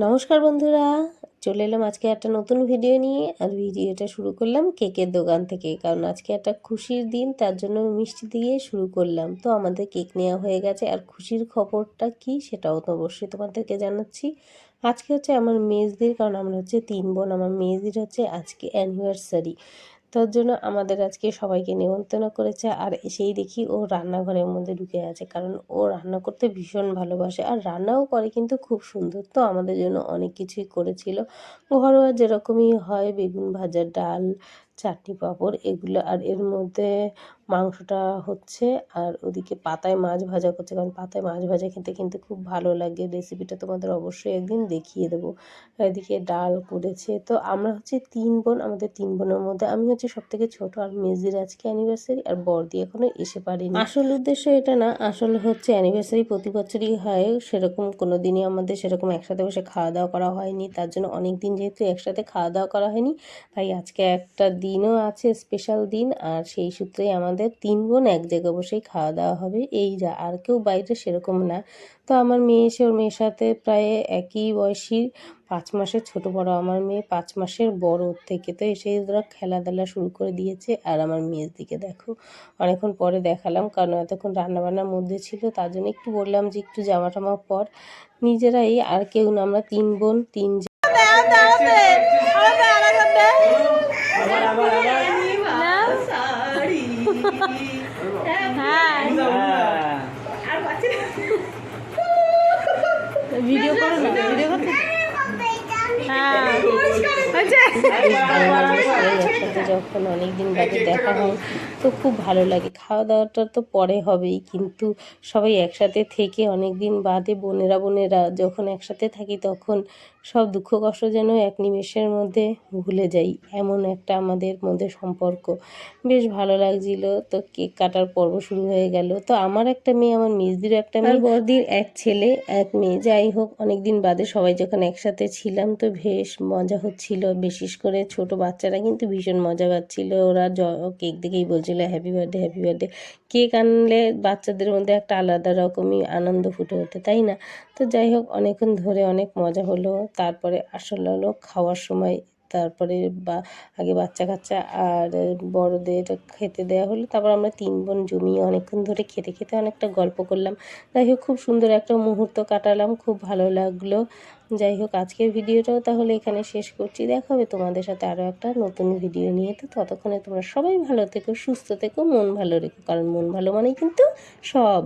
নমস্কার বন্ধুরা, চলে এলাম আজকে একটা নতুন ভিডিও নিয়ে। আর ভিডিওটা শুরু করলাম কেকের দোকান থেকে, কারণ আজকে একটা খুশির দিন, তার জন্য মিষ্টি দিয়ে শুরু করলাম। তো আমাদের কেক নেওয়া হয়ে গেছে, আর খুশির খবরটা কি সেটাও তো অবশ্যই তোমাদেরকে জানাচ্ছি। আজকে হচ্ছে আমার মেজদির, কারণ আমরা হচ্ছে 3 বোন, আমার মেজদির হচ্ছে আজকে অ্যানিভার্সারি। তার জন্য আমাদের আজকে সবাইকে নিমন্ত্রণ করেছে। আর এসেই দেখি ও রান্নাঘরের মধ্যে ঢুকে আছে, কারণ ও রান্না করতে ভীষণ ভালোবাসে, আর রান্নাও করে কিন্তু খুব সুন্দর। তো আমাদের জন্য অনেক কিছুই করেছিল, ঘরোয়া যেরকমই হয়, বেগুন ভাজা, ডাল, চাটনি, পাঁপড় এগুলো। আর এর মধ্যে মাংসটা হচ্ছে, আর ওদিকে পাতায় মাছ ভাজা করছে, কারণ পাতায় মাছ ভাজা খেতে কিন্তু খুব ভালো লাগে। রেসিপিটা তোমাদের অবশ্যই একদিন দেখিয়ে দেবো। এদিকে ডাল করেছে। তো আমরা হচ্ছে 3 বোন, আমাদের 3 বোনের মধ্যে আমি হচ্ছে সবথেকে ছোট, আর মেজির আজকে অ্যানিভার্সারি, আর বড়দি এখনো এসে পারেনি। আসল উদ্দেশ্য এটা না, আসলে হচ্ছে অ্যানিভার্সারি প্রতি বছরই হয়, সেরকম কোনো দিনই আমাদের সেরকম একসাথে বসে খাওয়া দাওয়া করা হয়নি। তার জন্য অনেক দিন যেহেতু একসাথে খাওয়া দাওয়া করা হয়নি, তাই আজকে একটা দিনও আছে, স্পেশাল দিন। আর সেই সূত্রেই আমাদের 3 বোন এক জায়গায় বসেই খাওয়া দাওয়া হবে, এই যা, আর কেউ বাইরে সেরকম না। তো আমার মেয়ে এসে ওর মেয়ের সাথে প্রায় একই বয়সী, 5 মাসের ছোট বড়, আমার মেয়ে 5 মাসের বড় ওর থেকে। তো এসে ওরা খেলাধুলা শুরু করে দিয়েছে। আর আমার মেয়ের দিকে দেখো, অনেকক্ষণ পরে দেখালাম, কারণ এতক্ষণ রান্নাবান্নার মধ্যে ছিল, তার জন্য একটু বললাম যে একটু জামা টামা পর। নিজেরাই, আর কেউ না, আমরা 3 বোন 3 ভিডিও করো না, ভিডিও করতে একসাথে যখন অনেকদিন বাদে দেখা হয় তো খুব ভালো লাগে। খাওয়া দাওয়াটা তো পরে হবেই, কিন্তু সবাই একসাথে থেকে অনেক দিন বাদে বোনেরা বোনেরা যখন একসাথে থাকি, তখন সব দুঃখ কষ্ট যেন এক নিমেষের মধ্যে ভুলে যাই, এমন একটা আমাদের মধ্যে সম্পর্ক। বেশ ভালো লাগছিল। তো কেক কাটার পর্ব শুরু হয়ে গেল। তো আমার একটা মেয়ে, আমার মেজদিরও একটা মেয়ে, বড়দির এক ছেলে এক মেয়ে। যাই হোক, অনেক দিন বাদে সবাই যখন একসাথে ছিলাম তো বেশ মজা হচ্ছিল। বিশেষ করে ছোট বাচ্চারা কিন্তু ভীষণ মজা পাচ্ছিল। ওরা কেক দেখেই বলছিল happy birthday, happy birthday. Cake আনলে বাচ্চাদের মধ্যে একটা আলাদা রকমই আনন্দ ফুটে ওঠে, তাই না? তো যাই হোক, অনেকক্ষণ ধরে অনেক মজা হলো। তারপরে আসলে হলো খাওয়ার সময়, তারপরে আগে বাচ্চা কাচ্চা আর বড়দের খেতে দেওয়া হলো। তারপর আমরা 3 বোন জমিয়ে অনেকক্ষণ ধরে খেতে খেতে অনেকটা গল্প করলাম। যাই হোক, খুব সুন্দর একটা মুহূর্ত কাটালাম, খুব ভালো লাগলো। যাই হোক, আজকের ভিডিওটাও তাহলে এখানে শেষ করছি। দেখা হবে তোমাদের সাথে আরও একটা নতুন ভিডিও নিয়ে। তো ততক্ষণে তোমরা সবাই ভালো থেকো, সুস্থ থেকো, মন ভালো রেখো, কারণ মন ভালো মানেই কিন্তু সব